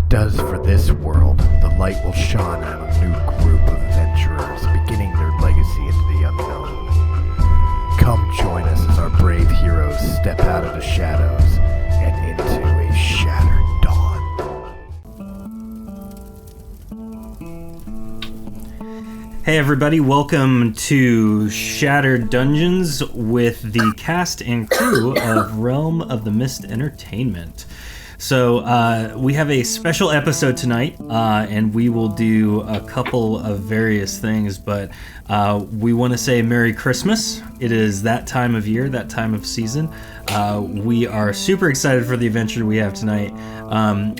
it does for this world, the light will shine on a new group of adventurers beginning their legacy into the unknown. Come join us as our brave heroes step out of the shadows and into a shattered dawn. Hey everybody, welcome to Shattered Dungeons with the cast and crew of Realm of the Mist Entertainment. So we have a special episode tonight, and we will do a couple of various things, but we want to say Merry Christmas. It is that time of year, that time of season. We are super excited for the adventure we have tonight.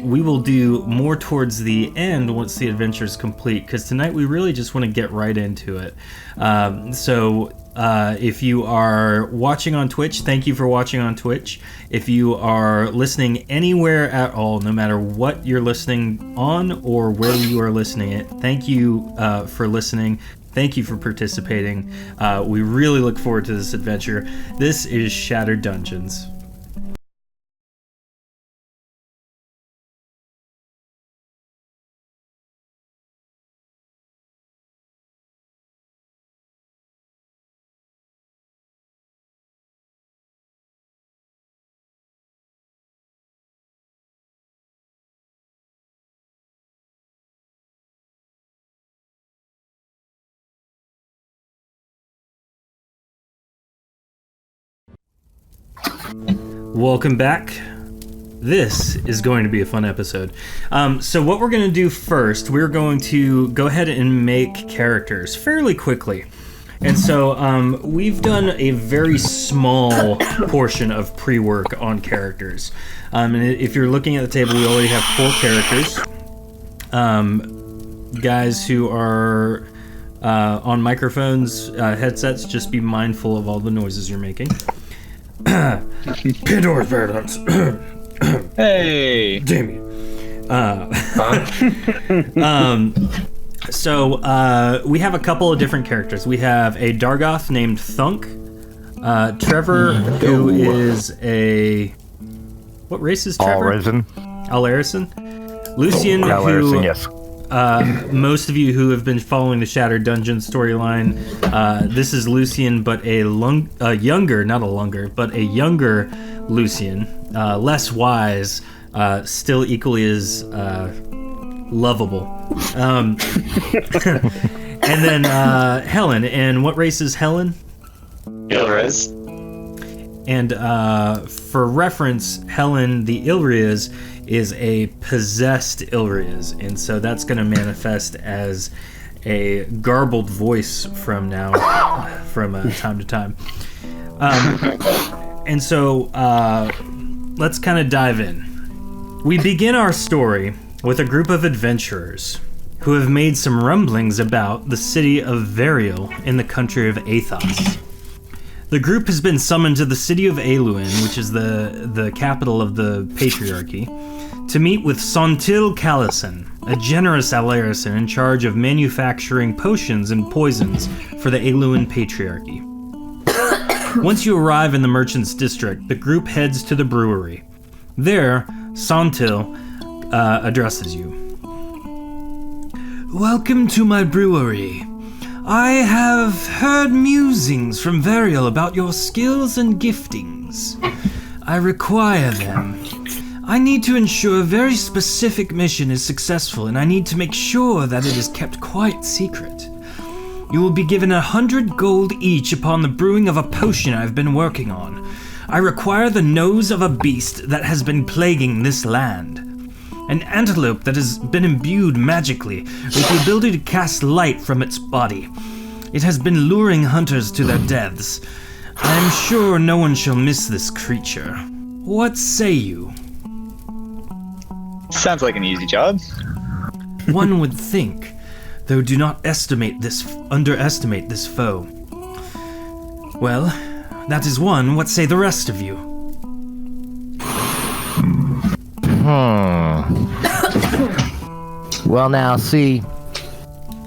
We will do more towards the end once the adventure is complete, because tonight we really just want to get right into it. If you are watching on Twitch, thank you for watching on Twitch. If you are listening anywhere at all, no matter what you're listening on or where you are listening it, thank you for listening. Thank you for participating. We really look forward to this adventure. This is Shattered Dungeons. Welcome back. This is going to be a fun episode. So what we're going to do first, we're going to go ahead and make characters fairly quickly. And so we've done a very small portion of pre-work on characters. And if you're looking at the table, we already have 4 characters. Guys who are on microphones, headsets, just be mindful of all the noises you're making. Pandora's Paradox. Hey, Damien. So we have a couple of different characters. We have a Dargoth named Thunk. Trevor, who is a... What race is Trevor? Alarisan. Lucian, who... Yes. Most of you who have been following the Shattered Dungeons storyline, this is Lucian, but a younger Lucian, less wise, still equally as lovable. And then Helen. And what race is Helen? Ilriz. And for reference, Helen the Ilriz is a possessed Ilriz, and so that's going to manifest as a garbled voice from time to time. And so let's kind of dive in. We begin our story with a group of adventurers who have made some rumblings about the city of Variel in the country of Athos. The group has been summoned to the city of Aluin, which is the capital of the Patriarchy, to meet with Sontil Callison, a generous Alarisan in charge of manufacturing potions and poisons for the Aluin Patriarchy. Once you arrive in the Merchants District, the group heads to the brewery. There, Sontil addresses you. Welcome to my brewery. I have heard musings from Variel about your skills and giftings. I require them. I need to ensure a very specific mission is successful, and I need to make sure that it is kept quite secret. You will be given 100 gold each upon the brewing of a potion I've been working on. I require the nose of a beast that has been plaguing this land. An antelope that has been imbued magically with the ability to cast light from its body. It has been luring hunters to their deaths. I am sure no one shall miss this creature. What say you? Sounds like an easy job. One would think, though do not underestimate this foe. Well, that is one. What say the rest of you? Well, now, see,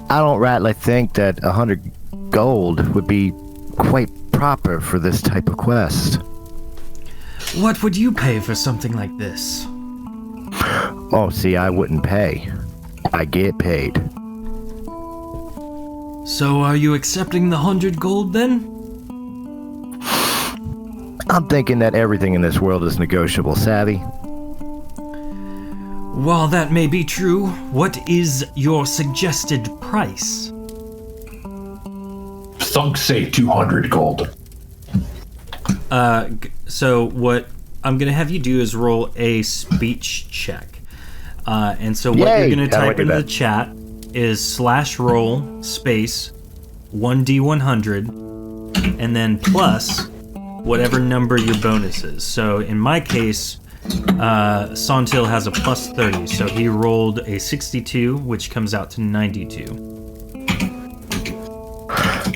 I don't rightly think that 100 gold would be quite proper for this type of quest. What would you pay for something like this? Oh, see, I wouldn't pay. I get paid. So are you accepting the 100 gold then? I'm thinking that everything in this world is negotiable, savvy. While that may be true, what is your suggested price? Thunk say 200 gold. So what I'm gonna have you do is roll a speech check. And so what Yay! you're gonna How do I type do into that? the chat is /roll space 1d100 and then plus whatever number your bonus is. So in my case, Sontil has a plus 30, so he rolled a 62, which comes out to 92.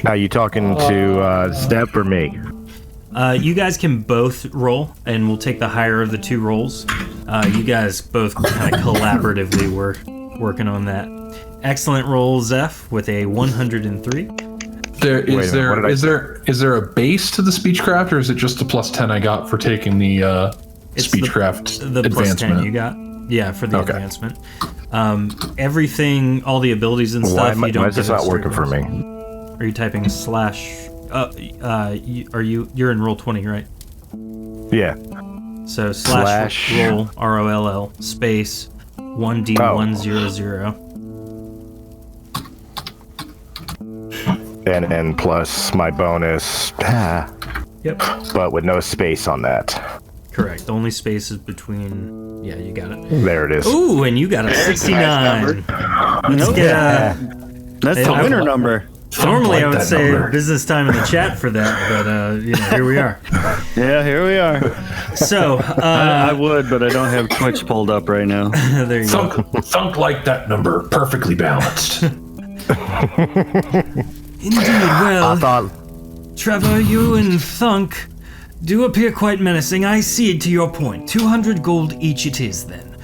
Are you talking to Step or me? You guys can both roll, and we'll take the higher of the two rolls. You guys both kind of collaboratively were working on that. Excellent roll, Zeph, with a 103. Is there a base to the speechcraft, or is it just the plus 10 I got for taking the speechcraft the plus advancement? 10 you got. Yeah, for the advancement. Everything, all the abilities and stuff. Why you don't is this get not working for rolls. me? Are you typing slash? You're in roll 20, right? Yeah. So Slash roll ROLL space 1d100. And plus my bonus. Yep. But with no space on that. Correct. The only space is between. Yeah, you got it. There it is. Ooh, and you got a 69. Let's get That's the winner number. Normally, I like would that say number. business time in the chat for that, but here we are. Yeah, here we are. So, I would, but I don't have Twitch pulled up right now. there you go. Thunk like that number, perfectly balanced. Indeed, well, I thought Trevor, you and Thunk do appear quite menacing. I cede to your point. 200 gold each it is, then.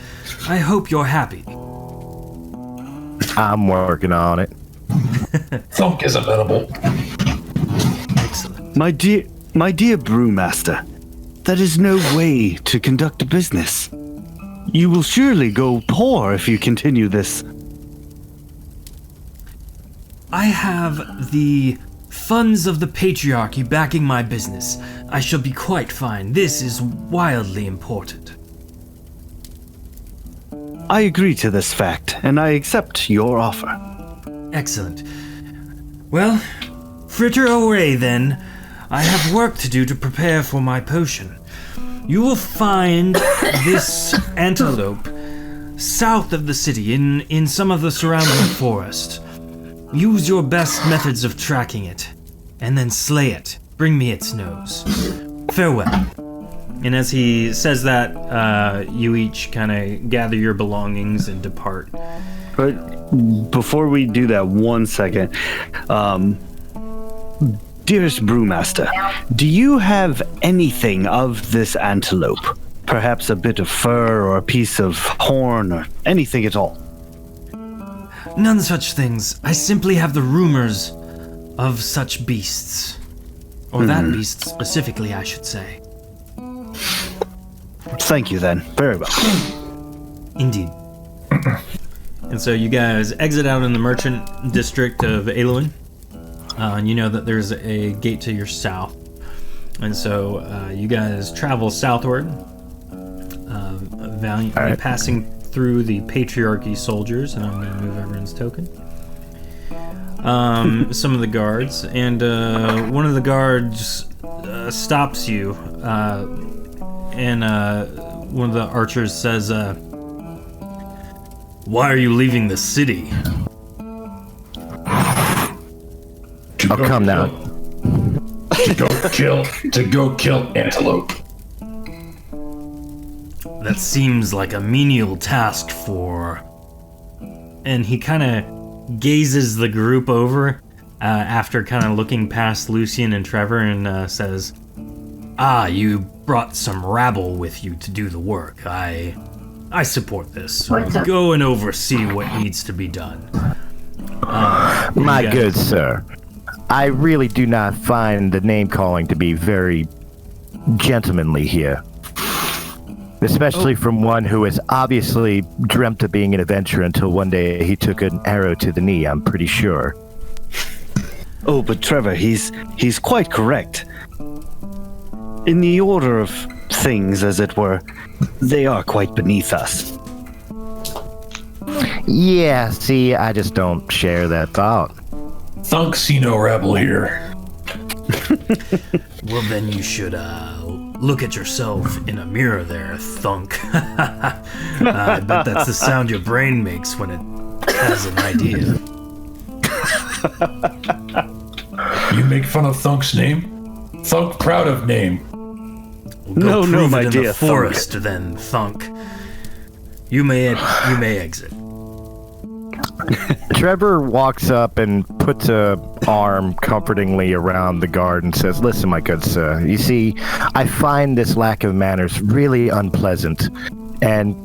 I hope you're happy. I'm working on it. Thunk is amenable. Excellent. My dear brewmaster, that is no way to conduct a business. You will surely go poor if you continue this. I have the funds of the patriarchy backing my business. I shall be quite fine. This is wildly important. I agree to this fact, and I accept your offer. Excellent. Well, fritter away then. I have work to do to prepare for my potion. You will find this antelope south of the city in some of the surrounding forest. Use your best methods of tracking it, and then slay it. Bring me its nose. Farewell. And as he says that, you each kind of gather your belongings and depart. But before we do that, 1 second. Dearest brewmaster, do you have anything of this antelope? Perhaps a bit of fur or a piece of horn or anything at all? None such things. I simply have the rumors of such beasts. Or that beast specifically, I should say. Thank you then. Very well. Indeed. And so you guys exit out in the merchant district of Aluin. And you know that there's a gate to your south. And so you guys travel southward, valiantly passing through the patriarchy soldiers. And I'm going to move everyone's token. Some of the guards. And one of the guards stops you. And one of the archers says, "Why are you leaving the city?" Oh, come now. To go kill antelope. That seems like a menial task for... And he kind of gazes the group over after kind of looking past Lucian and Trevor and says, "Ah, you brought some rabble with you to do the work. I support this. Go and oversee what needs to be done." My good sir, I really do not find the name calling to be very gentlemanly here. Especially from one who has obviously dreamt of being an adventurer until one day he took an arrow to the knee, I'm pretty sure. Oh, but Trevor, he's quite correct. In the order of things, as it were, they are quite beneath us. Yeah, see, I just don't share that thought. Thunk see no rebel here. Well, then you should look at yourself in a mirror there, Thunk. I bet that's the sound your brain makes when it has an idea. You make fun of Thunk's name? Thunk proud of name. Go No, prove my it in dear the forest, then, Thunk. You may exit. Trevor walks up and puts a arm comfortingly around the guard and says, "Listen, my good sir, you see, I find this lack of manners really unpleasant." And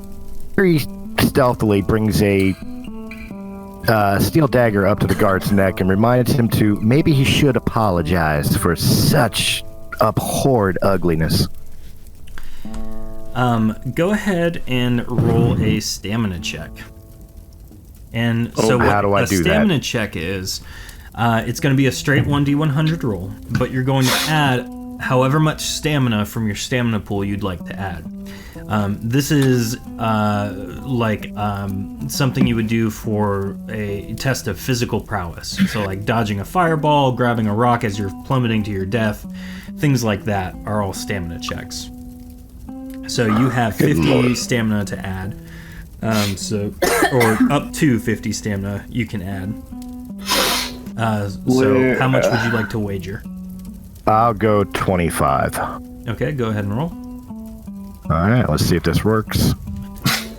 very stealthily brings a steel dagger up to the guard's neck and reminds him to maybe he should apologize for such abhorred ugliness. Go ahead and roll a stamina check. And so how do I what a do that? stamina check is, it's going to be a straight 1d100 roll, but you're going to add however much stamina from your stamina pool you'd like to add. This is something you would do for a test of physical prowess. So like dodging a fireball, grabbing a rock as you're plummeting to your death, things like that are all stamina checks. So you have 50 stamina to add. Or up to 50 stamina you can add. So how much would you like to wager? I'll go 25. Okay, go ahead and roll. All right, let's see if this works.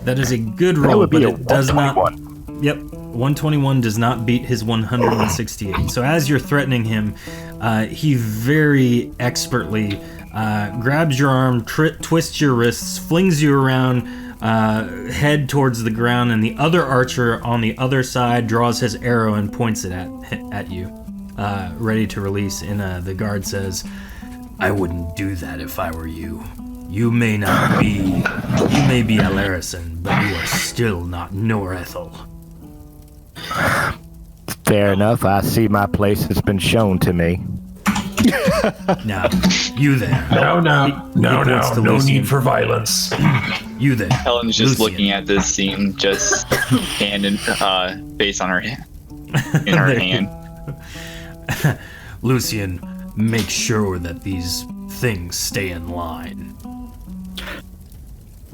That is a good That roll, would but be a it does not. 121. Yep, 121 does not beat his 168. So as you're threatening him, he very expertly grabs your arm, twists your wrists, flings you around, head towards the ground, and the other archer on the other side draws his arrow and points it at you, ready to release. And the guard says, "I wouldn't do that if I were you. You may be Alarison, but you are still not Norethel." Fair enough. I see my place has been shown to me. Now, you there. No points to Lucian. need for violence. You there. Helen's just Lucian. looking at this scene, just hand and face on her in her hand. Lucian, make sure that these things stay in line.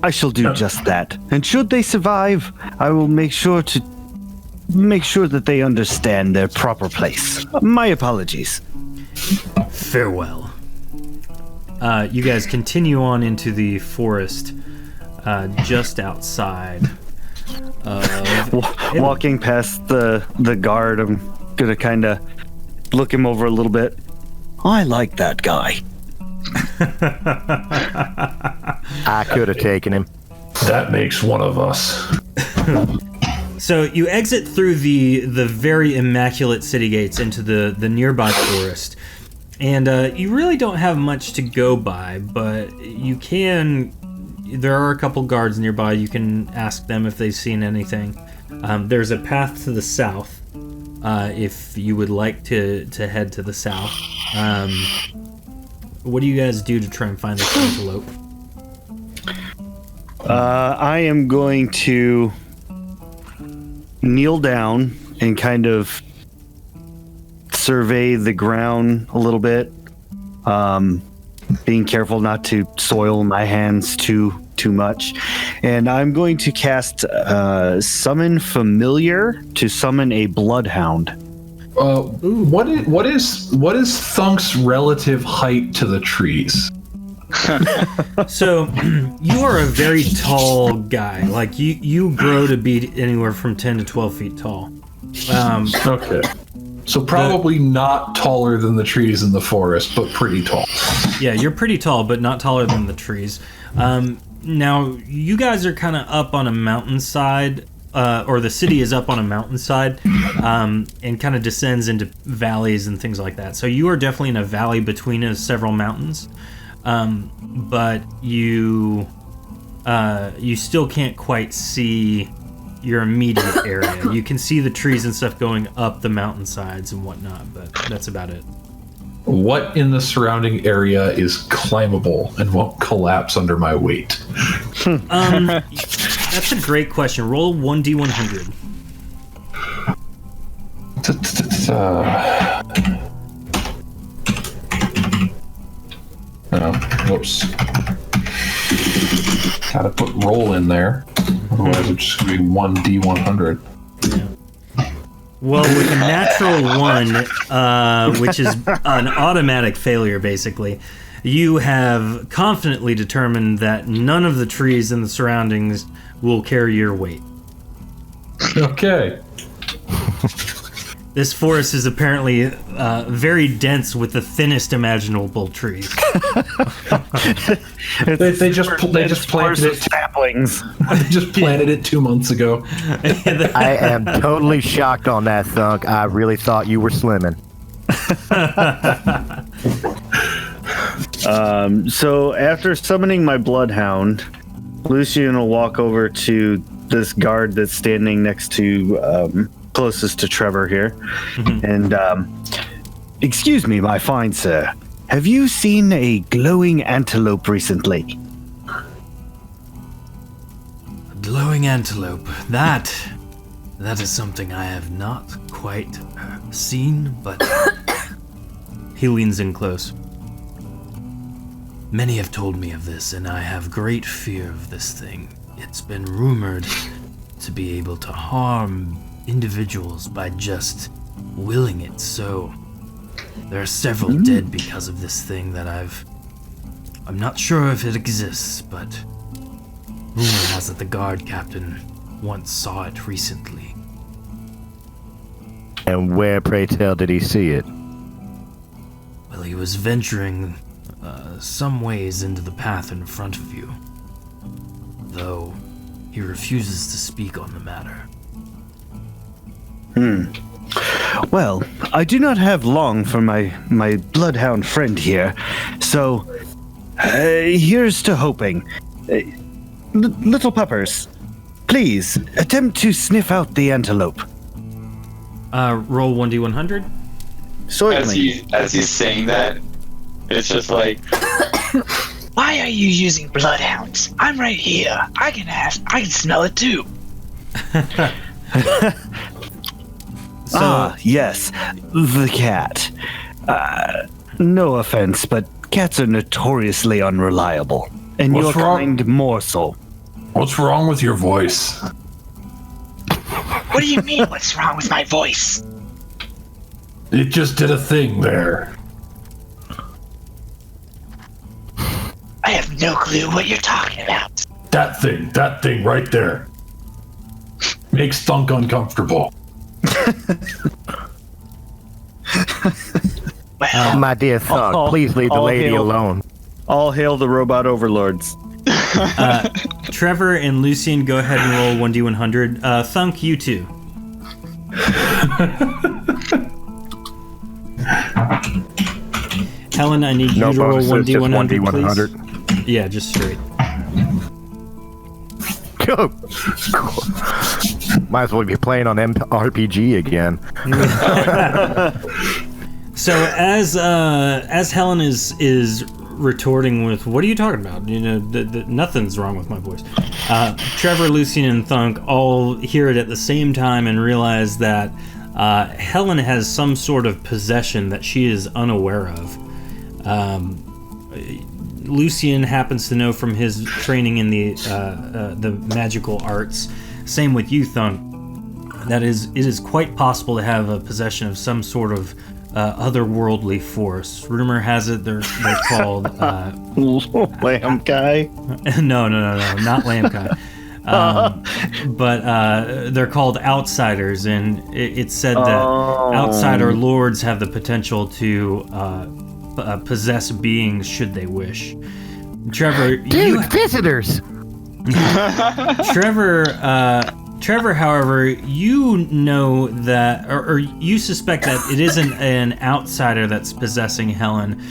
I shall do just that. And should they survive, I will make sure that they understand their proper place. My apologies. Farewell. You guys continue on into the forest, just outside of... Walking past the guard, I'm gonna kind of look him over a little bit. I like that guy. I could have taken him. That makes one of us. So you exit through the very immaculate city gates into the nearby forest, and you really don't have much to go by, but you can. There are a couple guards nearby. You can ask them if they've seen anything. There's a path to the south, if you would like to head to the south. What do you guys do to try and find this antelope? I am going to kneel down and kind of survey the ground a little bit, being careful not to soil my hands too much. And I'm going to cast Summon Familiar to summon a Bloodhound. What is Thunk's relative height to the trees? So, you are a very tall guy. Like, you grow to be anywhere from 10 to 12 feet tall. Okay. So probably not taller than the trees in the forest, but pretty tall. Yeah, you're pretty tall, but not taller than the trees. Now, you guys are kind of up on a mountainside, or the city is up on a mountainside, and kind of descends into valleys and things like that. So you are definitely in a valley between several mountains. But you you still can't quite see your immediate area. You can see the trees and stuff going up the mountainsides and whatnot, but that's about it. What in the surrounding area is climbable and won't collapse under my weight? That's a great question. Roll 1d100. Whoops. Gotta put roll in there. Otherwise, it's just gonna be 1d100. Well, with a natural 1, which is an automatic failure, basically, you have confidently determined that none of the trees in the surroundings will carry your weight. Okay. This forest is apparently very dense with the thinnest imaginable trees. They just planted it. Saplings. They just planted it 2 months ago. I am totally shocked on that, Thunk. I really thought you were slimming. So after summoning my bloodhound, Lucian will walk over to this guard that's standing next to closest to Trevor here, and excuse me, my fine sir, have you seen a glowing antelope recently? A glowing antelope. That is something I have not quite seen, but he leans in close. Many have told me of this, and I have great fear of this thing. It's been rumored to be able to harm individuals by just willing it, so there are several dead because of this thing that I'm not sure if it exists, but rumor has it the guard captain once saw it recently. And where, pray tell, did he see it? Well, he was venturing some ways into the path in front of you, though he refuses to speak on the matter. Well, I do not have long for my bloodhound friend here, so here's to hoping. Little puppers, please attempt to sniff out the antelope. Roll 1d100. Certainly. As he's saying that, it's just like, Why are you using bloodhounds? I'm right here. I can smell it too. Yes, the cat. No offense, but cats are notoriously unreliable, and What's your wrong? kind more so. What's wrong with your voice? What do you mean, what's wrong with my voice? It just did a thing there. I have no clue what you're talking about. That thing right there. Makes Thunk uncomfortable. Well, My dear Thunk, please leave the all lady hail- alone. All hail the robot overlords. Trevor and Lucian, go ahead and roll 1d100. Thunk, you too. Helen, I need you No to roll bonuses, just 1d100, 1d100. please. Yeah, just straight. Might as well be playing on RPG again. So as Helen is retorting with, "What are you talking about? You know, nothing's wrong with my voice." Trevor, Lucian, and Thunk all hear it at the same time and realize that Helen has some sort of possession that she is unaware of. Lucian happens to know from his training in the magical arts. Same with you, Thunk. That it is quite possible to have a possession of some sort of otherworldly force. Rumor has it they're called Lamb guy. no, not Lamkai. But they're called outsiders, and it's said that outsider lords have the potential to possess beings should they wish. Trevor, Dude, visitors! Trevor, however, you know that, or you suspect that it isn't an outsider that's possessing Helen.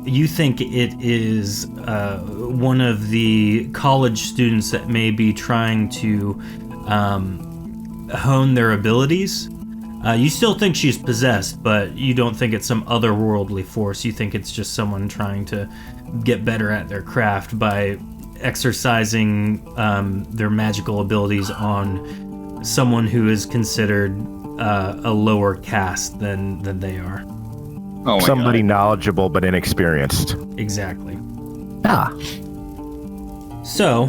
You think it is one of the college students that may be trying to hone their abilities. You still think she's possessed, but you don't think it's some otherworldly force. You think it's just someone trying to get better at their craft by exercising their magical abilities on someone who is considered a lower caste than they are. Oh my Somebody God. knowledgeable but inexperienced. Exactly. Ah, So,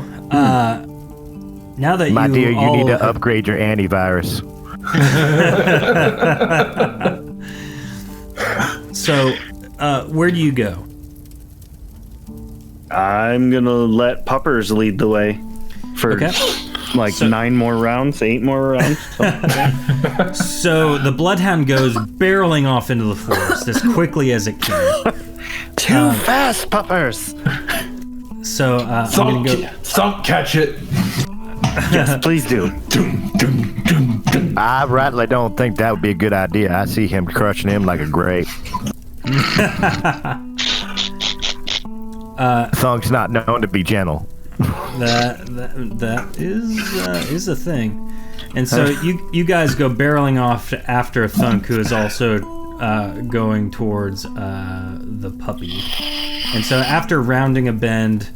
now that my you dear, you all need to have- upgrade your antivirus. So, where do you go? I'm gonna let Puppers lead the way for Okay. like 8 more rounds. So the Bloodhound goes barreling off into the forest as quickly as it can. Too fast, Puppers. So I'm gonna go. Thunk, catch it. Yes, please do. I rightly don't think that would be a good idea. I see him crushing him like a grape. Thunk's not known to be gentle. That is a thing. And so you guys go barreling off after Thunk, who is also going towards the puppy. And so after rounding a bend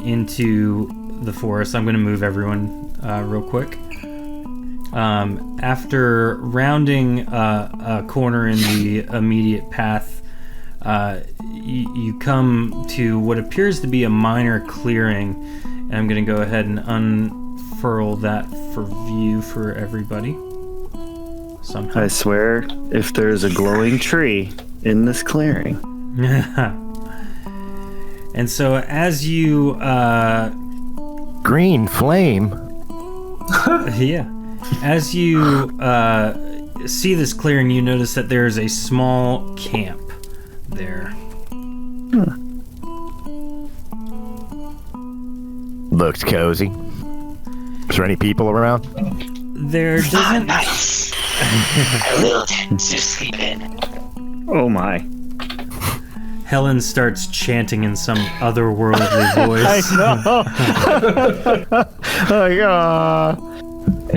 into the forest, I'm going to move everyone real quick. After rounding a corner in the immediate path, you come to what appears to be a minor clearing, and I'm going to go ahead and unfurl that for view for everybody. Somehow. I swear, if there's a glowing tree in this clearing. And so as you Green flame. as you see this clearing, you notice that there is a small camp there. Looks cozy. Is there any people around? There Ah, doesn't. nice. I will tend to sleep in. Oh my. Helen starts chanting in some otherworldly voice.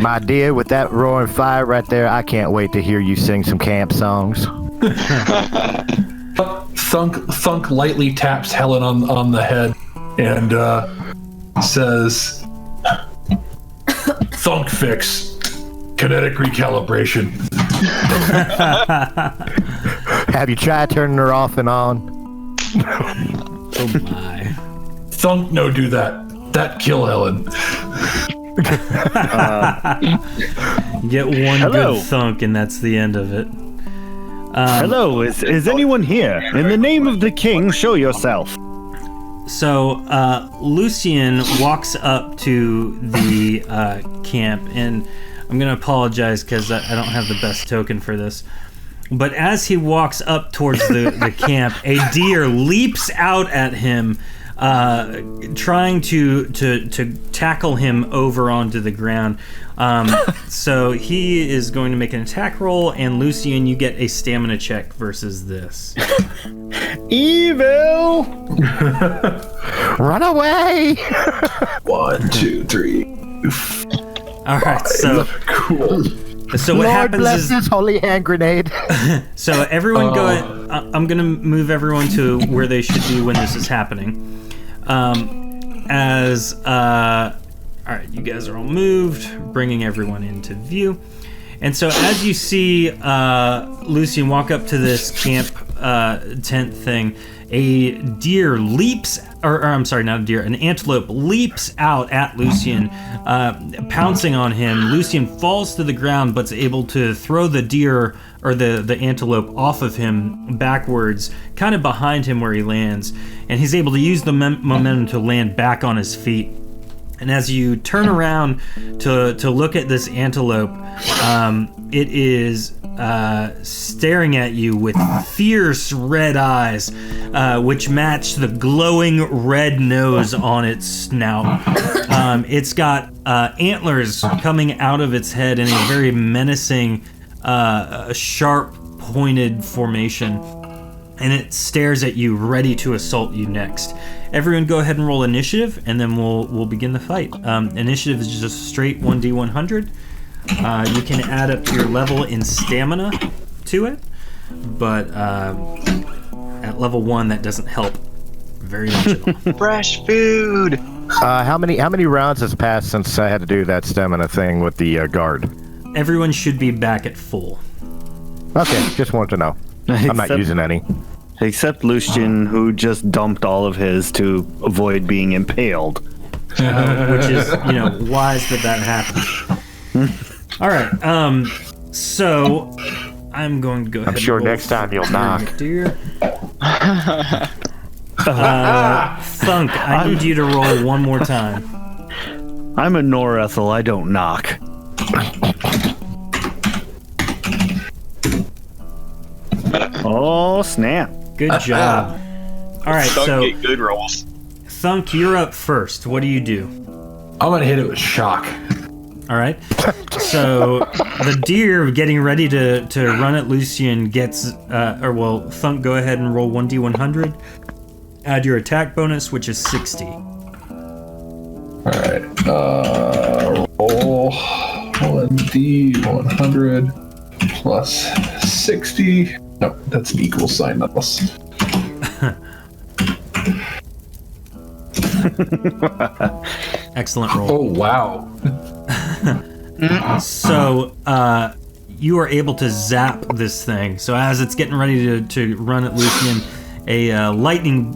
My dear, with that roaring fire right there, I can't wait to hear you sing some camp songs. Thunk lightly taps Helen on the head and says, "Thunk fix, kinetic recalibration." Have you tried turning her off and on? Oh my. Thunk no do that. That kill Helen. You get one Hello. good thunk and that's the end of it. Hello, is anyone here? In the name of the king, show yourself. So Lucian walks up to the camp, and I'm going to apologize because I don't have the best token for this. But as he walks up towards the camp, a deer leaps out at him, trying to tackle him over onto the ground. So he is going to make an attack roll, and Lucian, you get a stamina check versus this. Evil! Run away! 1, 2, 3. All right, so Cool. so what Lord happens bless is this holy hand grenade. so everyone go. I'm gonna move everyone to where they should be when this is happening. All right, you guys are all moved, bringing everyone into view. And so as you see Lucian walk up to this camp tent thing, a deer leaps, or I'm sorry, not a deer, an antelope leaps out at Lucian, pouncing on him. Lucian falls to the ground, but's able to throw the deer, or the antelope, off of him backwards, kind of behind him where he lands. And he's able to use the momentum to land back on his feet. And as you turn around to look at this antelope, it is staring at you with fierce red eyes, which match the glowing red nose on its snout. It's got antlers coming out of its head in a very menacing, sharp pointed formation, and it stares at you, ready to assault you next. Everyone go ahead and roll initiative, and then we'll begin the fight. Initiative is just straight 1d100. You can add up your level in stamina to it, but at level 1 that doesn't help very much at all. Fresh food. How many rounds has passed since I had to do that stamina thing with the guard? Everyone should be back at full. Okay, just wanted to know. I'm not using any. Except Lucian, who just dumped all of his to avoid being impaled. Which is, wise that happened. All right, so I'm going to go ahead. I'm sure and roll next time you'll knock. Dear. Thunk, I need you to roll one more time. I'm a Norethel, I don't knock. Oh, snap. Good job. All right, Thunk so get good rolls. Thunk, you're up first. What do you do? I'm gonna hit it with shock. All right. So the deer getting ready to run at Lucian gets, Thunk, go ahead and roll 1d100. Add your attack bonus, which is 60. All right. Roll 1d100 plus 60. No, that's an equal sign, not plus. Excellent roll. Oh, wow. So, you are able to zap this thing. So as it's getting ready to run at Lucian, a lightning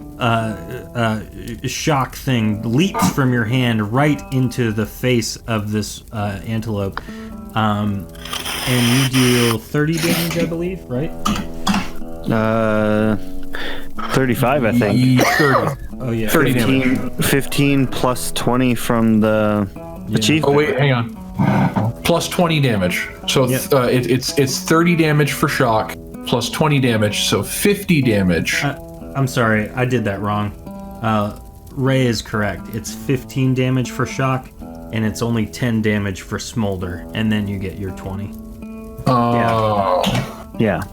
shock thing leaps from your hand right into the face of this antelope. And you deal 30 damage, I believe, right? 35, I think. 30. Oh, yeah. 30 damage. 15 plus 20 from the achievement. Oh, wait, hang on. Plus 20 damage. So it's 30 damage for shock, plus 20 damage, so 50 damage. I'm sorry, I did that wrong. Ray is correct. It's 15 damage for shock, and it's only 10 damage for smolder, and then you get your 20. Oh. Yeah.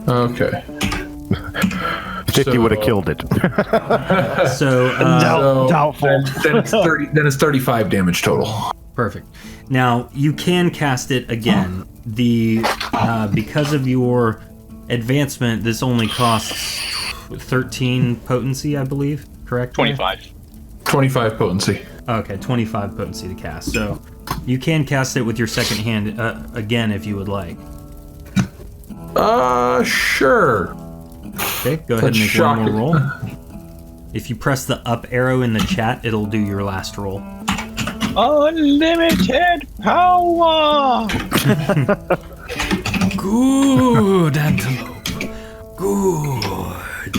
Okay. 50 would have killed it. So, Doubtful. Then it's 30. Then it's 35 damage total. perfect. Now you can cast it again. Because of your advancement, this only costs 13 potency, I believe. Correct? 25. 25 potency. Okay, 25 potency to cast. So you can cast it with your second hand again if you would like. Sure. Okay, go ahead and make one more roll. If you press the up arrow in the chat, it'll do your last roll. Unlimited power! Good, antelope. Good.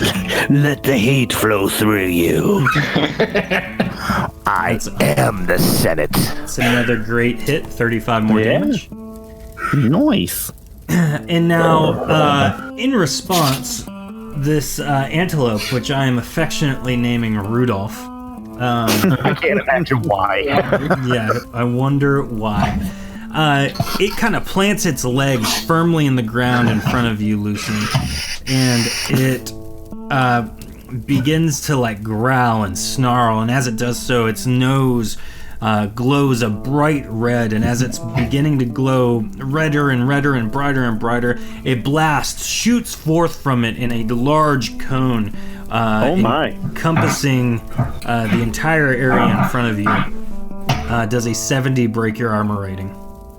Let the hate flow through you. I am the Senate. It's another great hit, 35 more damage. Nice. And now, in response, this antelope, which I am affectionately naming Rudolph. I can't imagine why. Yeah, I wonder why. It kind of plants its legs firmly in the ground in front of you, Lucian, and it begins to like growl and snarl, and as it does so, its nose glows a bright red, and as it's beginning to glow redder and redder and brighter, a blast shoots forth from it in a large cone, encompassing the entire area in front of you. Does a 70 break your armor rating?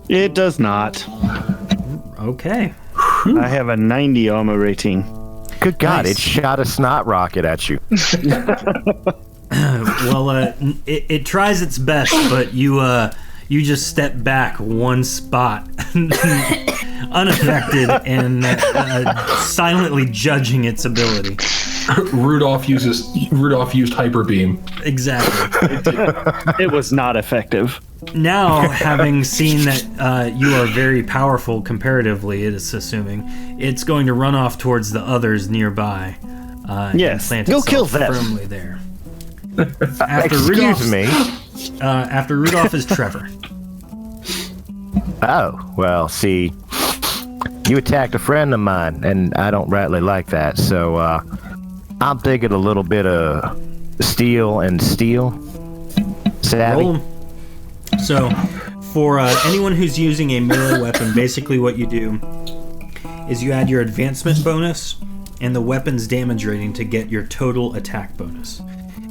It does not. Okay. I have a 90 armor rating. Good God, Nice. it shot a snot rocket at you. Well, it tries its best, but you just step back one spot, unaffected, and silently judging its ability. Rudolph used hyper beam. Exactly. It was not effective. Now, having seen that you are very powerful comparatively, it is assuming, it's going to run off towards the others nearby. Yes, and plant go itself kill them. firmly there. Excuse me. After Rudolph is Trevor. Oh, well, see, you attacked a friend of mine, and I don't rightly like that, so I'm thinking a little bit of steel and steel. Savvy? Roll 'em. So, for anyone who's using a melee weapon, basically what you do is you add your advancement bonus and the weapon's damage rating to get your total attack bonus.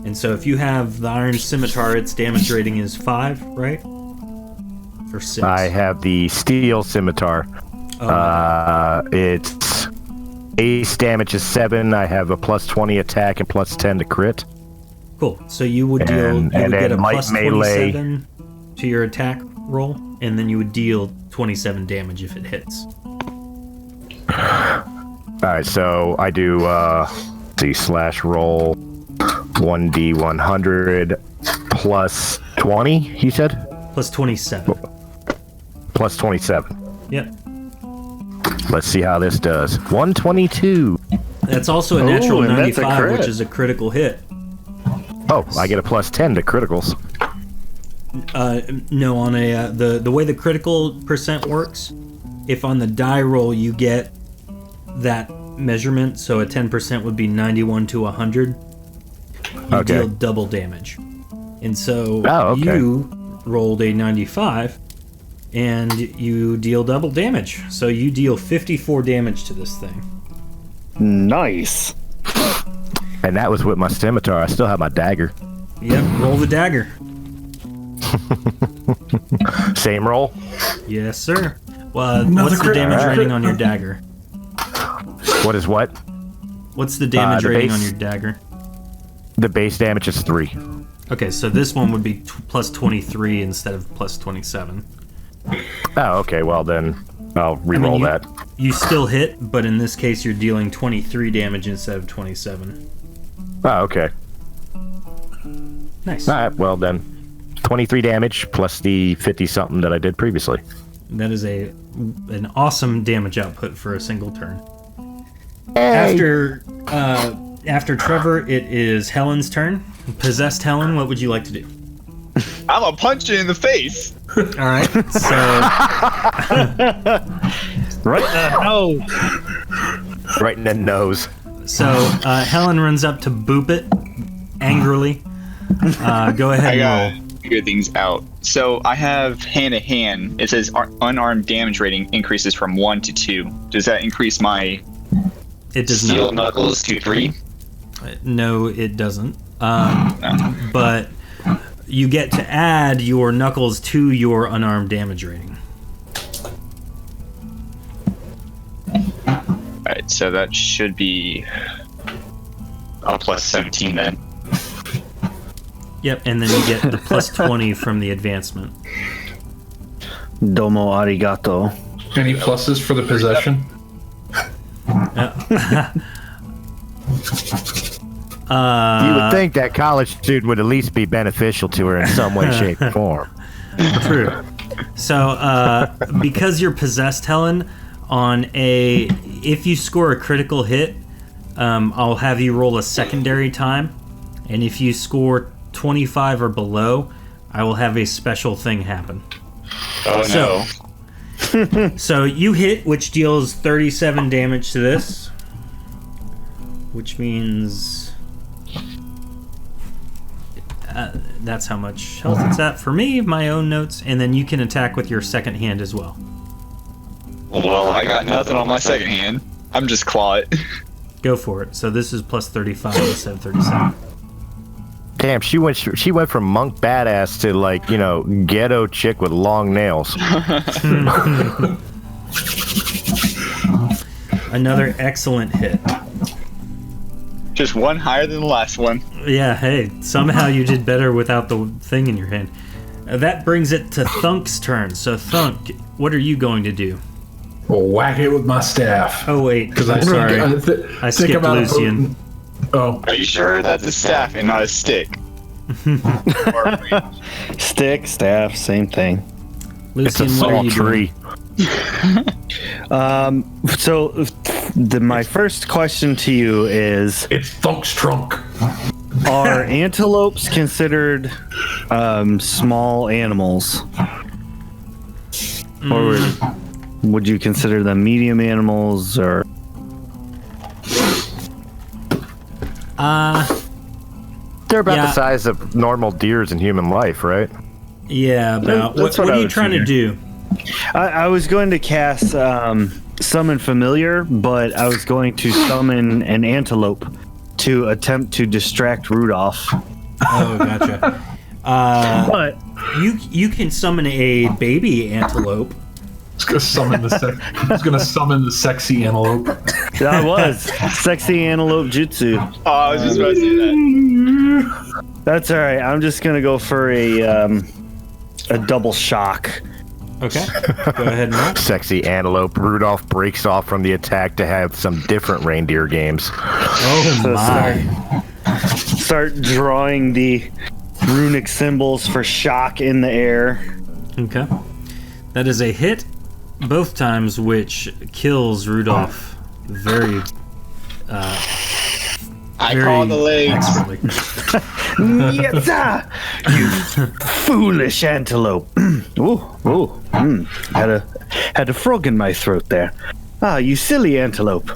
And so if you have the Iron Scimitar, its damage rating is 5, right? Or 6? I have the steel scimitar. Its base damage is 7. I have a plus 20 attack and plus 10 to crit. Cool. So you would deal, And you would then get a light plus melee. 27 to your attack roll, and then you would deal 27 damage if it hits. Alright, so I do, slash roll 1d100 plus 20, he said? Plus 27. Plus 27. Yep. Let's see how this does. 122. That's also a natural and that's a 95, crit. which is a critical hit. Oh, I get a plus 10 to criticals. No, on a the way the critical percent works, if on the die roll you get that measurement, so a 10% would be 91 to 100, you Okay. deal double damage. And so Oh, okay. you rolled a 95, and you deal double damage. So you deal 54 damage to this thing. Nice. And that was with my scimitar. I still have my dagger. Yep, roll the dagger. Same roll? Yes, sir. Well, what's the crit. damage Alright. rating on your dagger? What is what? What's the damage the rating base- on your dagger? The base damage is 3. Okay, so this one would be plus 23 instead of plus 27. Oh, okay. Well, then I'll re-roll that. You still hit, but in this case you're dealing 23 damage instead of 27. Oh, okay. Nice. All right. Well, then 23 damage plus the 50-something that I did previously. That is an awesome damage output for a single turn. Hey. After Trevor, it is Helen's turn. Possessed Helen, what would you like to do? I'm gonna punch you in the face. All right. So Right now. Right in the nose. Helen runs up to boop it angrily. Go ahead I and gotta roll. figure things out. So I have hand to hand. It says unarmed damage rating increases from 1 to 2. Does that increase my It does steel not. knuckles to 3? No, it doesn't. But you get to add your knuckles to your unarmed damage rating. Alright, so that should be a plus 17 then. Yep, and then you get the plus 20 from the advancement. Domo arigato. Any pluses for the possession? You would think that college student would at least be beneficial to her in some way, shape, or form. True. So, because you're possessed, Helen, if you score a critical hit, I'll have you roll a secondary time, and if you score 25 or below, I will have a special thing happen. Oh no. So you hit, which deals 37 damage to this, which means that's how much health it's at for me, my own notes, and then you can attack with your second hand as well. Well, I got nothing on my second hand. I'm just claw it. Go for it. So this is plus 35 instead of 37. Damn, she went from monk badass to, like, ghetto chick with long nails. Another excellent hit. Just one higher than the last one. Yeah, hey, somehow you did better without the thing in your hand. That brings it to Thunk's turn. So Thunk, what are you going to do? Well, whack it with my staff. Oh wait, Because I'm sorry. I skipped Lucian. Oh, Are you sure that's a staff and not a stick? Stick, staff, same thing. It's a Lucian, what are small you doing? tree. So, my first question to you is: it's Thunk's trunk. are antelopes considered small animals, or would you consider them medium animals? Or They're about Yeah. the size of normal deers in human life, right? Yeah, about. That's What what are I you would trying to do? I was going to cast summon familiar, but I was going to summon an antelope to attempt to distract Rudolph. Oh, gotcha. But You can summon a baby antelope. He's gonna summon the sexy antelope. that was sexy antelope jutsu. Oh, I was just about to say that. That's all right. I'm just gonna go for a double shock. Okay, go ahead and roll. Sexy antelope. Rudolph breaks off from the attack to have some different reindeer games. Oh So my! Start drawing the runic symbols for shock in the air. Okay, that is a hit, both times, which kills Rudolph very, I call the legs. expertly. Yatsa! You foolish antelope. Had a frog in my throat there. Ah, you silly antelope.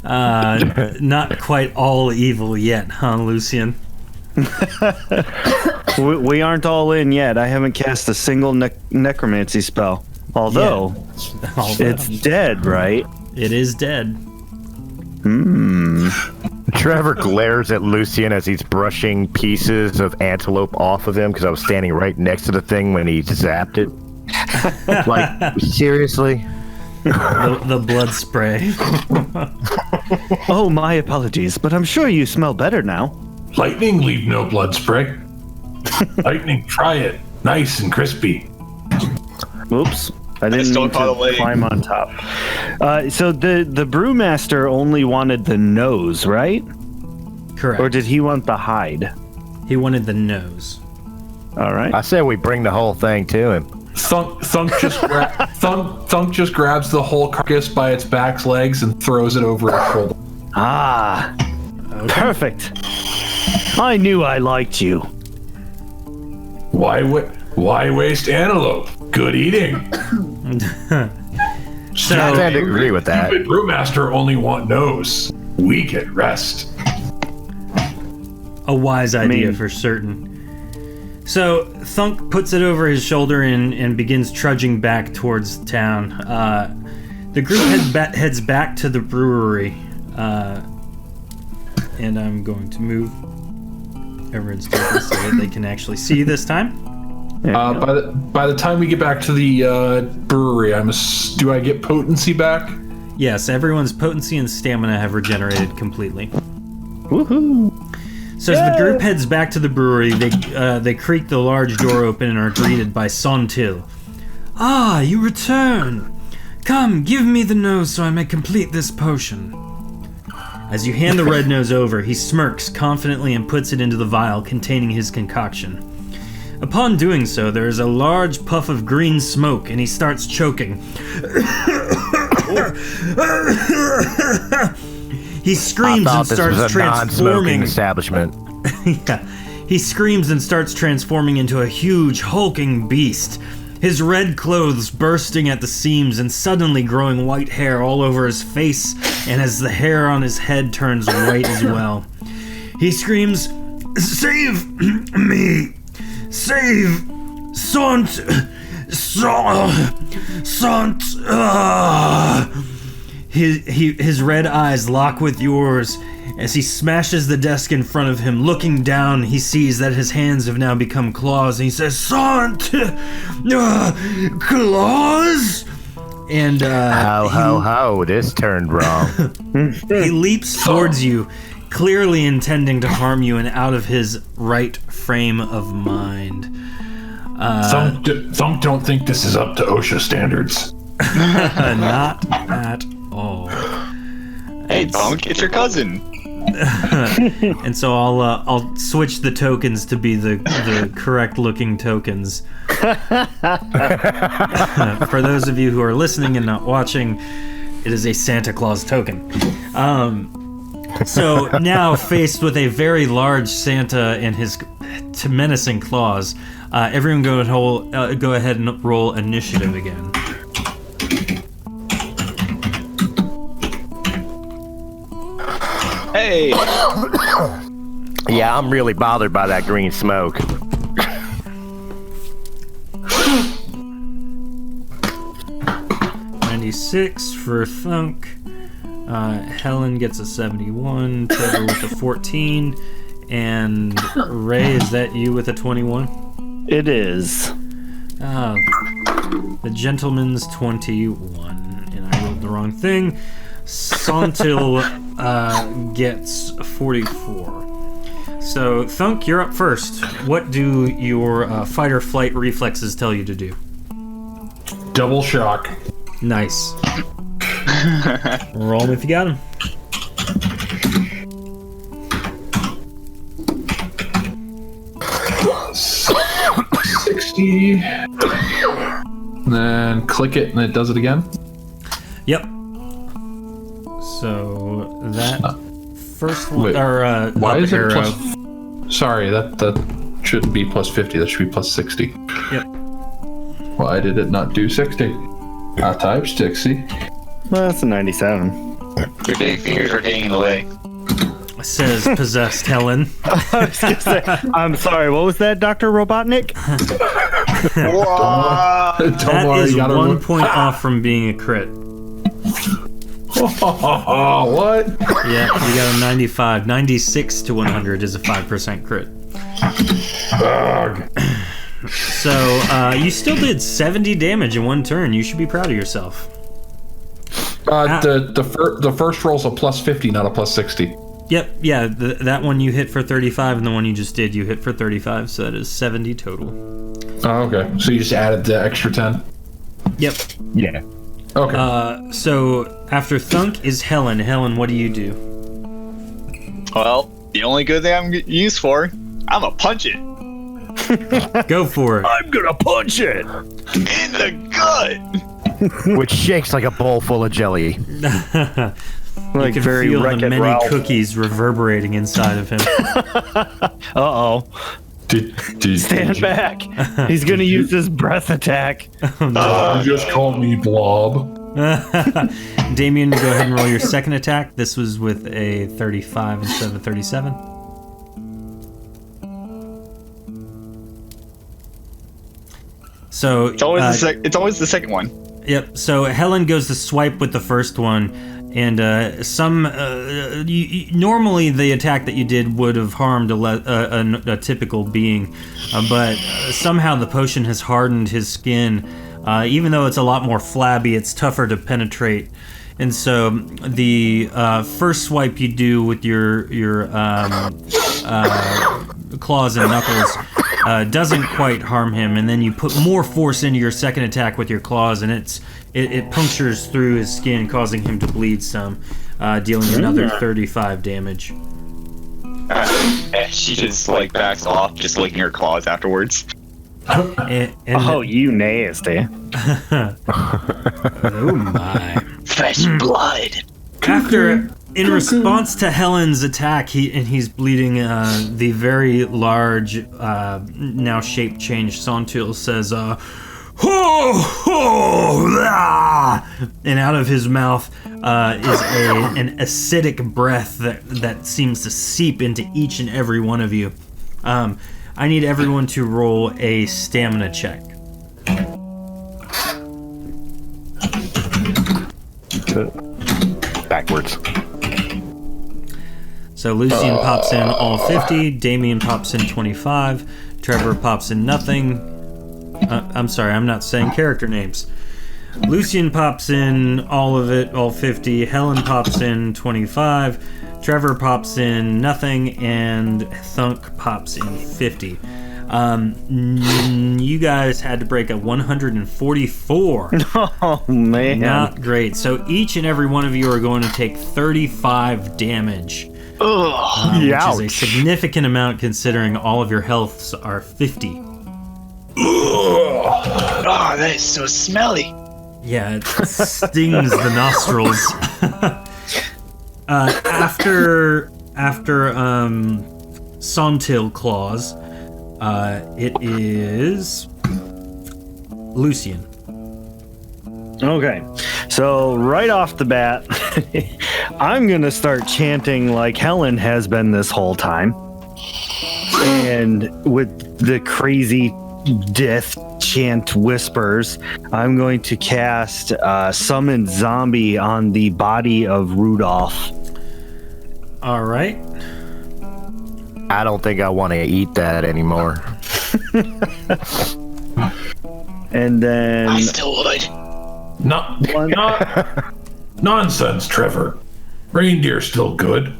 Not quite all evil yet, huh, Lucian? We aren't all in yet. I haven't cast a single necromancy spell. Although, it's dead, right? It is dead. Trevor glares at Lucian as he's brushing pieces of antelope off of him because I was standing right next to the thing when he zapped it. Like, seriously? The blood spray. Oh, my apologies, but I'm sure you smell better now. Lightning leave no blood spray. Lightning, try it. Nice and crispy. Oops. I didn't still mean call to it late. climb on top. So the brewmaster only wanted the nose, right? Correct. Or did he want the hide? He wanted the nose. All right. I said we bring the whole thing to him. Thunk just grabs the whole carcass by its back legs and throws it over its shoulder. Ah, perfect. I knew I liked you. Why waste antelope? Good eating. I tend to agree with that. Stupid brewmaster only want nose. We get rest. A wise idea for certain. So Thunk puts it over his shoulder and begins trudging back towards town. The group heads back to the brewery, and I'm going to move everyone's focus so that they can actually see this time. By the time we get back to the brewery, do I get potency back? Yes, everyone's potency and stamina have regenerated completely. Woohoo! So as the group heads back to the brewery, they creak the large door open and are greeted by Sontil. Ah, you return! Come, give me the nose so I may complete this potion. As you hand the red nose over, he smirks confidently and puts it into the vial containing his concoction. Upon doing so, there is a large puff of green smoke, and he starts choking. He screams and starts transforming. Establishment. Yeah. He screams and starts transforming into a huge, hulking beast. His red clothes bursting at the seams and suddenly growing white hair all over his face, and as the hair on his head turns white as well. He screams, "Save me! Save Sant! His red eyes lock with yours. As he smashes the desk in front of him, looking down, he sees that his hands have now become claws, and he says, "Sant! Claws?" And How, this turned wrong. he leaps towards you, clearly intending to harm you and out of his right frame of mind. Thunk don't think this is up to OSHA standards. Not at all. Hey, Thunk, it's your cousin. And so I'll switch the tokens to be the correct looking tokens. For those of you who are listening and not watching, it is a Santa Claus token. So now, faced with a very large Santa and his menacing claws, everyone go ahead and roll initiative again. Hey. Yeah, I'm really bothered by that green smoke. $96 for Thunk. Helen gets a 71. Trevor with a 14. And Ray, is that you with a 21? It is. The gentleman's 21. And I rolled the wrong thing. Santil gets 44. So, Thunk, you're up first. What do your fight or flight reflexes tell you to do? Double shock. Nice. Roll them if you got them. $60. Then click it and it does it again. Yep. So that first one, Wait, or why is it arrow. plus? Sorry, that shouldn't be plus 50. That should be plus 60. Yep. Why did it not do 60? I typed 60. Well, that's a 97. Your big fingers are getting in the way. Says possessed Helen. I was gonna say, I'm sorry, what was that, Dr. Robotnik? That is 1 point off from being a crit. What? Yeah, you got a 95. 96 to 100 is a 5% crit. Ugh. So, you still did 70 damage in one turn. You should be proud of yourself. The first roll's a plus 50, not a plus 60. Yep, yeah, that one you hit for 35, and the one you just did, you hit for 35, so that is 70 total. Oh, okay. So you just added the extra 10? Yep. Yeah. Okay. So, after Thunk is Helen. Helen, what do you do? Well, the only good thing I'm used for, I'm gonna punch it. Go for it. I'm gonna punch it! In the gut! Which shakes like a bowl full of jelly. Like You can very feel the Wreck-It many Ralph. cookies reverberating inside of him. Uh-oh. Stand back. He's gonna use his breath attack. You just called me Blob. Damien, go ahead and roll your second attack. This was with a 35 instead of a 37. So It's always the second one. Yep. So Helen goes to swipe with the first one, and normally the attack that you did would have harmed a typical being, but somehow the potion has hardened his skin. Even though it's a lot more flabby, it's tougher to penetrate. And so the first swipe you do with your claws and knuckles doesn't quite harm him, and then you put more force into your second attack with your claws, and it punctures through his skin, causing him to bleed some, dealing another 35 damage. She just backs off, just licking her claws afterwards. And Oh, you nasty. oh my! Fresh blood. After, in response to Helen's attack, he's bleeding. The very large, now shape changed Santil says, "Ho ho!" And out of his mouth is an acidic breath that seems to seep into each and every one of you. I need everyone to roll a stamina check. Backwards. So Lucian pops in all 50, Damien pops in 25, Trevor pops in nothing. I'm sorry, I'm not saying character names. Lucian pops in all of it, all 50, Helen pops in 25, Trevor pops in nothing, and Thunk pops in 50. You guys had to break a 144. Oh, man. Not great. So each and every one of you are going to take 35 damage. Which is a significant amount considering all of your healths are 50. Oh, that is so smelly. Yeah, it stings the nostrils. After Sontil Claws, it is Lucian. Okay, so right off the bat, I'm gonna start chanting like Helen has been this whole time, and with the crazy death chant whispers, I'm going to cast Summon Zombie on the body of Rudolph. All right. I don't think I want to eat that anymore. And then I still would. Not nonsense, Trevor. Reindeer's still good.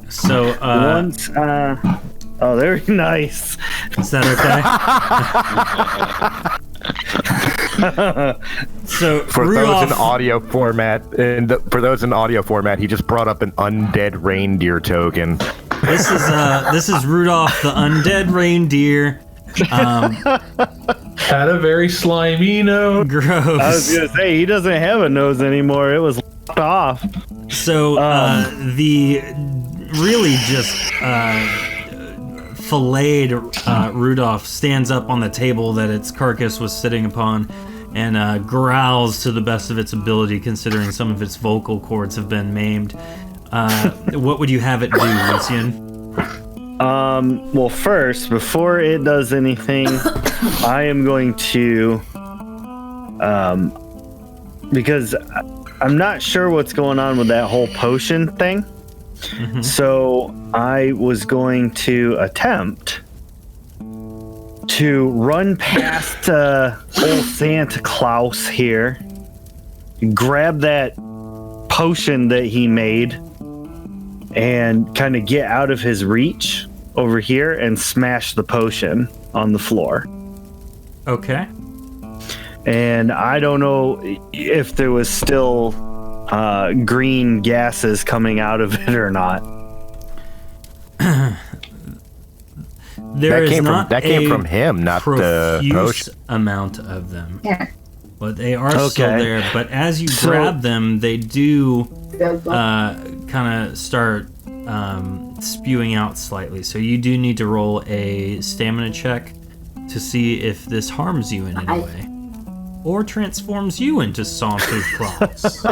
So, once, oh, very nice. is that okay? So For Rudolph, those in audio format, he just brought up an undead reindeer token. this is Rudolph the undead reindeer. Had a very slimy nose. Gross. I was gonna say he doesn't have a nose anymore. It was locked off. So the really just filleted Rudolph stands up on the table that its carcass was sitting upon and growls to the best of its ability, considering some of its vocal cords have been maimed. What would you have it do, Lucian? Well, first, before it does anything, I am going to, because I'm not sure what's going on with that whole potion thing. Mm-hmm. So I was going to attempt to run past old Santa Claus here, grab that potion that he made, and kind of get out of his reach over here and smash the potion on the floor. Okay. And I don't know if there was still green gases coming out of it or not. That came from him, not the potion. Amount of them. Yeah. But they are still there. But as you grab them, they do kind of start spewing out slightly. So you do need to roll a stamina check to see if this harms you in any way. Or transforms you into Saunter's Claws.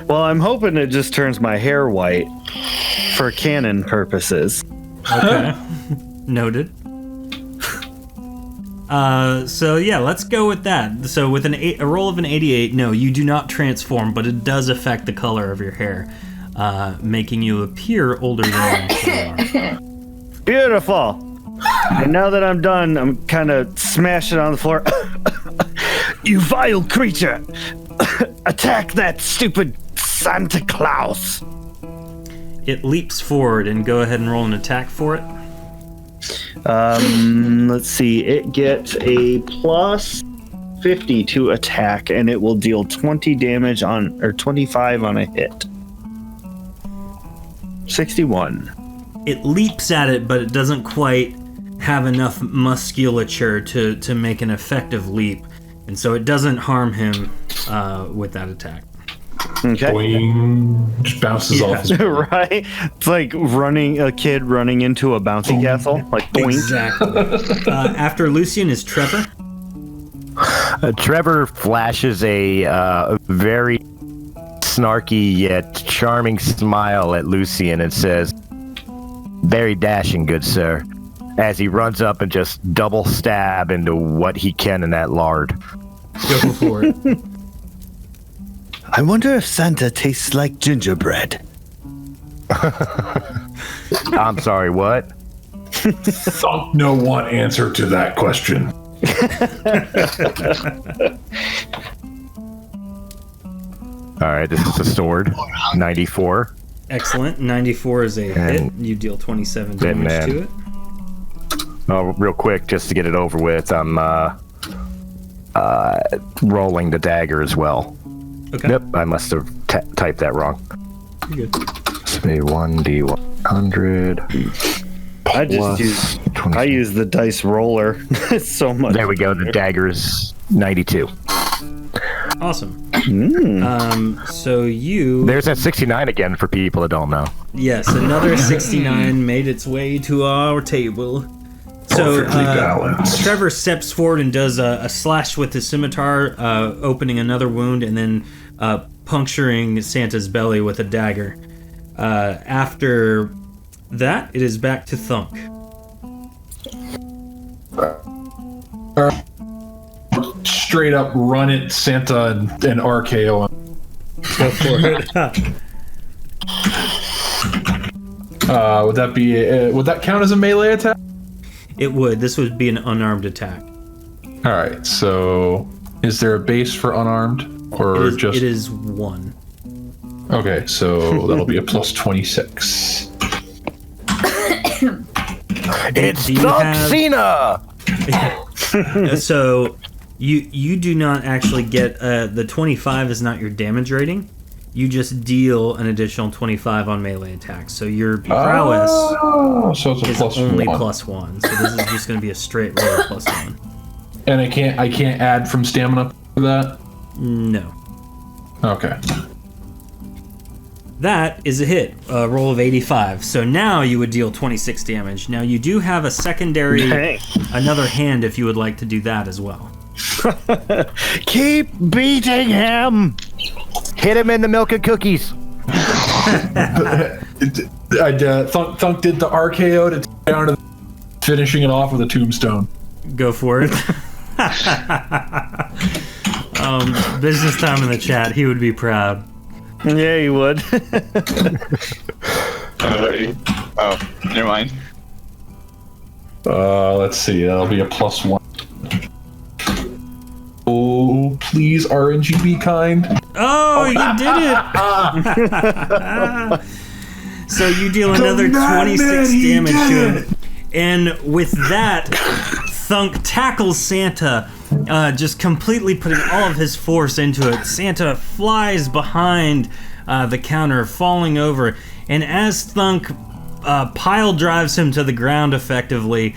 Well, I'm hoping it just turns my hair white for canon purposes. Okay. Noted. So yeah, let's go with that. So with a roll of an 88, no, you do not transform, but it does affect the color of your hair, making you appear older than you actually are. Beautiful. And now that I'm done, I'm kind of smashing on the floor. You vile creature! Attack that stupid Santa Claus! It leaps forward, and go ahead and roll an attack for it. Let's see. It gets a plus 50 to attack, and it will deal 20 damage or 25 on a hit. 61. It leaps at it, but it doesn't quite have enough musculature to make an effective leap. And so it doesn't harm him with that attack. Okay. Boing. Just bounces off his Right? It's like a kid running into a bouncy castle. Like, boing. Exactly. After Lucian is Trevor. Trevor flashes a very snarky yet charming smile at Lucian and says, "Very dashing, good sir," as he runs up and just double stab into what he can in that lard. Go for it. I wonder if Santa tastes like gingerbread. I'm sorry, what? Don't know one answer to that question. All right, this is a sword. 94. Excellent. 94 is a hit. You deal 27 damage to it. real quick, just to get it over with, I'm rolling the dagger as well. Okay. Yep, I must have typed that wrong. You're good. So 1d100. I use the dice roller. It's so much. There we go. The dagger is 92. Awesome. So you... There's that 69 again for people that don't know. Yes, another 69 made its way to our table. So Trevor steps forward and does a slash with his scimitar, opening another wound and then puncturing Santa's belly with a dagger. After that, it is back to Thunk. Straight up run at Santa and RKO him. Go for it. Would that be? Would that count as a melee attack? It would. This would be an unarmed attack. All right. So, is there a base for unarmed, or just? It is 1. Okay, so that'll be a plus 26. It's Do you Thunk have- Cena! So you do not actually get the 25 is not your damage rating. You just deal an additional 25 on melee attacks. So your prowess So it's a is plus only 1. +1. So this is just going to be a straight roll +1. And I can't add from stamina for that. No. Okay. That is a hit, a roll of 85. So now you would deal 26 damage. Now you do have a secondary, Dang. another hand if you would like to do that as well. Keep beating him! Hit him in the milk and cookies. Thunk did the RKO to take down to finishing it off with a tombstone. Go for it. Business time in the chat. He would be proud. Yeah, you would. Oh, never mind. Let's see. That'll be a plus 1. Oh, please, RNG be kind. Oh, you did it! So you deal another 26 damage to him. And with that, Thunk tackles Santa, just completely putting all of his force into it. Santa flies behind the counter, falling over. And as Thunk pile drives him to the ground effectively,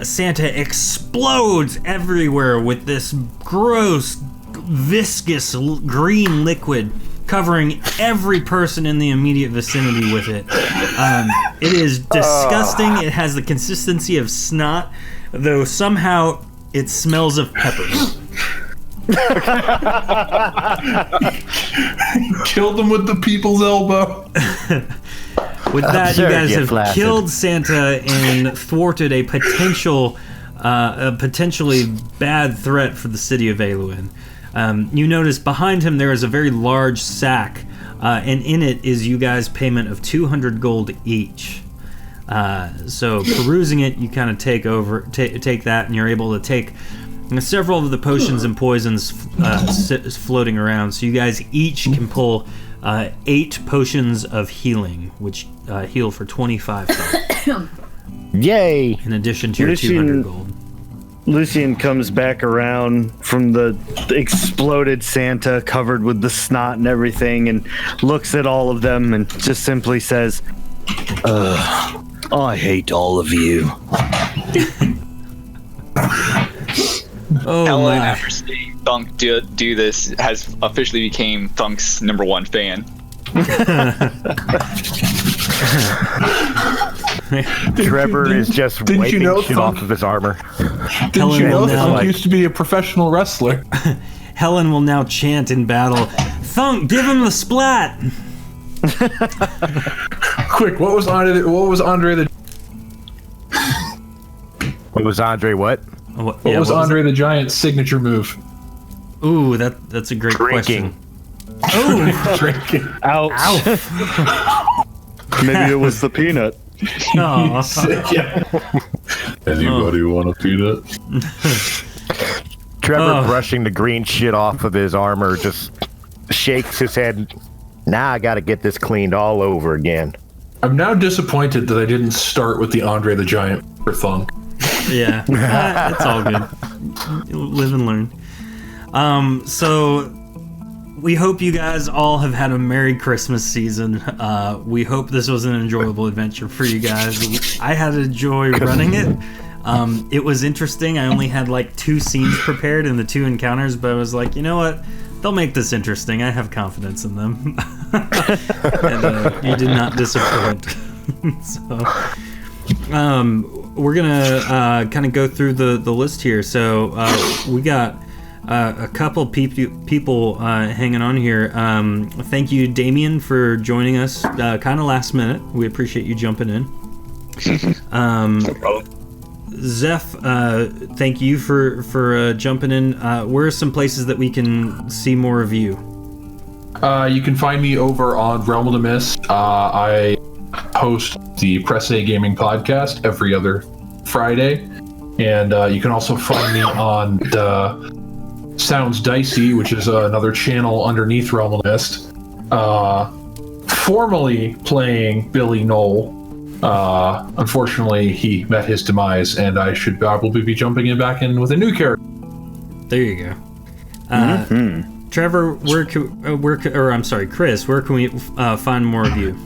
Santa explodes everywhere with this gross, viscous green liquid, covering every person in the immediate vicinity with it. It is disgusting. It has the consistency of snot, though somehow it smells of peppers. Killed him with the people's elbow. With that, you Absurd, guys you have flaccid. killed Santa and thwarted a potentially bad threat for the city of Aluin. You notice behind him there is a very large sack, and in it is you guys' payment of 200 gold each. So perusing it, you kind of take that, and you're able to take several of the potions and poisons floating around. So you guys each can pull 8 potions of healing, which heal for 25 gold, Yay! in addition to your 200 gold. Lucian comes back around from the exploded Santa covered with the snot and everything and looks at all of them and just simply says, I hate all of you. Oh Helen, my. after seeing Thunk do this, has officially became Thunk's #1 fan. Trevor is just Didn't you wiping know shit Thunk- off of his armor. Didn't you know will now- Thunk used to be a professional wrestler? Helen will now chant in battle, Thunk, give him the splat! Quick, what was Andre the What was Andre what? What what was Andre the Giant's signature move? Ooh, that's a great Drinking. question. Ooh, Drinking. Ouch. Maybe it was the peanut. aw. Yeah. Anybody want a peanut? Trevor, brushing the green shit off of his armor, just shakes his head. Now I gotta get this cleaned all over again. I'm now disappointed that I didn't start with the Andre the Giant for Thunk. Yeah, it's all good. Live and learn. So we hope you guys all have had a Merry Christmas season. We hope this was an enjoyable adventure for you guys. I had a joy running it. It was interesting. I only had like 2 scenes prepared in the 2 encounters, but I was like, you know what? They'll make this interesting. I have confidence in them. And you did not disappoint. So we're gonna kind of go through the list here. So we got a couple people hanging on here. Thank you, Damien, for joining us kind of last minute. We appreciate you jumping in. No problem. Zeph, thank you for jumping in. Where are some places that we can see more of you? You can find me over on Realm of the Mist. I host the Press A Gaming podcast every other Friday. And you can also find me on the Sounds Dicey, which is another channel underneath Realm of the Mist. Formerly playing Billy Knoll. Unfortunately, he met his demise, and I should probably be jumping in back in with a new character. There you go. Trevor, Chris, where can we find more of you?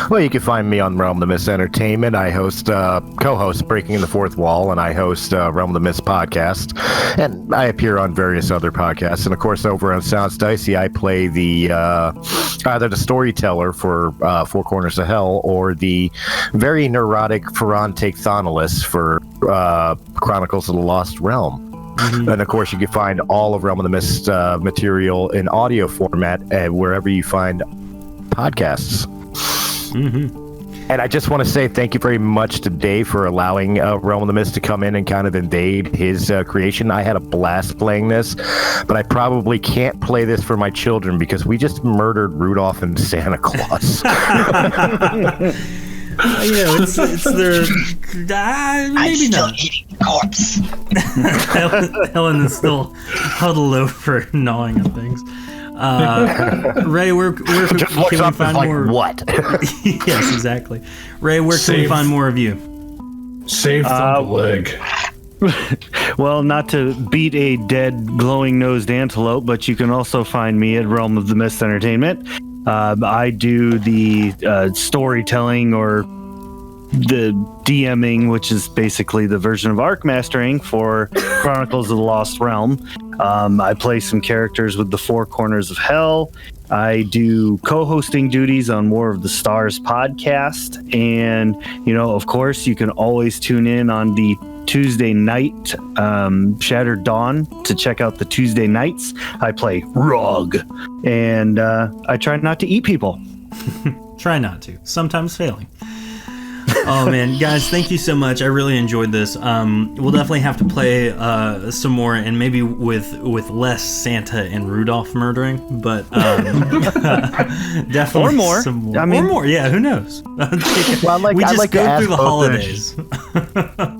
Well, you can find me on Realm of the Mist Entertainment. I host, co-host Breaking the Fourth Wall, and I host Realm of the Mist podcast. And I appear on various other podcasts. And of course, over on Sounds Dicey, I play the either the storyteller for Four Corners of Hell or the very neurotic Ferrante Thonalis for Chronicles of the Lost Realm. Mm-hmm. And of course, you can find all of Realm of the Mist material in audio format wherever you find podcasts. Mm-hmm. And I just want to say thank you very much to Dave for allowing Realm of the Mist to come in and kind of invade his creation. I had a blast playing this, but I probably can't play this for my children because we just murdered Rudolph and Santa Claus. It's their maybe still not. eating the corpse. Helen is still huddled over, gnawing on things. Ray, where can we find more? What? Yes, exactly. Ray, where can we find more of you? Save the leg. Well, not to beat a dead, glowing-nosed antelope, but you can also find me at Realm of the Mist Entertainment. I do the storytelling or the DMing, which is basically the version of Arc Mastering for Chronicles of the Lost Realm. I play some characters with the Four Corners of Hell. I do co-hosting duties on War of the Stars podcast. And, of course, you can always tune in on the Tuesday night Shattered Dawn to check out the Tuesday nights. I play Rog, and I try not to eat people. Try not to. Sometimes failing. Oh man, guys, thank you so much. I really enjoyed this. We'll definitely have to play some more, and maybe with less Santa and Rudolph murdering, but definitely or more. Some more. I mean, or more. Yeah, who knows? Well, we just like go through the both holidays.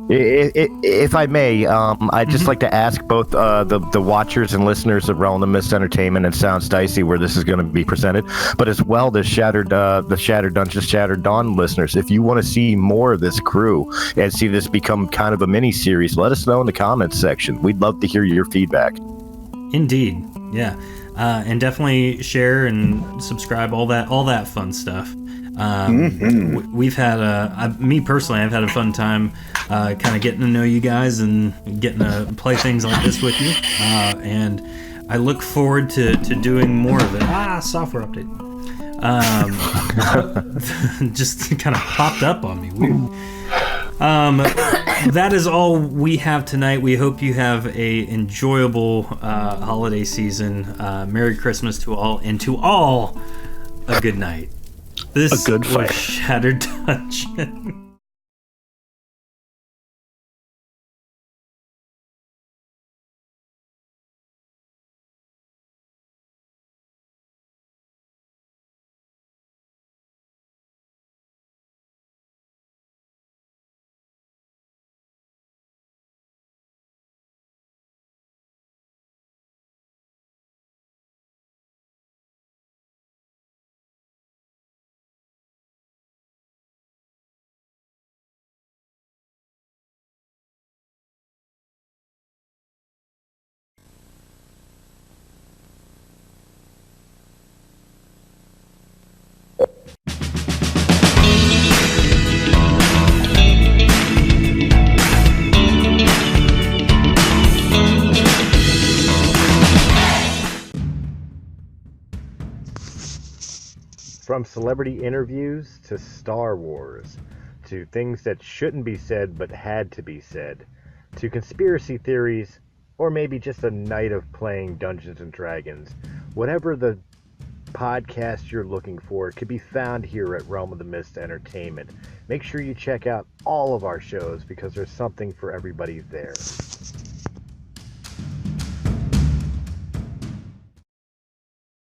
If I may, I'd just like to ask both the watchers and listeners of Realm of the Mist Entertainment and Sounds Dicey, where this is going to be presented, but as well the Shattered Dungeons, Shattered Dawn listeners, if you want to see more of this crew and see this become kind of a mini series, let us know in the comments section. We'd love to hear your feedback. Indeed, yeah, and definitely share and subscribe, all that fun stuff. We've had me personally, I've had a fun time kind of getting to know you guys and getting to play things like this with you, and I look forward to doing more of it. Software update. Just kind of popped up on me. Weird. That is all we have tonight. We hope you have a enjoyable holiday season. Merry Christmas to all, and to all a good night. This a good fight. Was Shattered Dungeon. From celebrity interviews to Star Wars, to things that shouldn't be said but had to be said, to conspiracy theories, or maybe just a night of playing Dungeons and Dragons. Whatever the podcast you're looking for could be found here at Realm of the Mist Entertainment. Make sure you check out all of our shows because there's something for everybody there.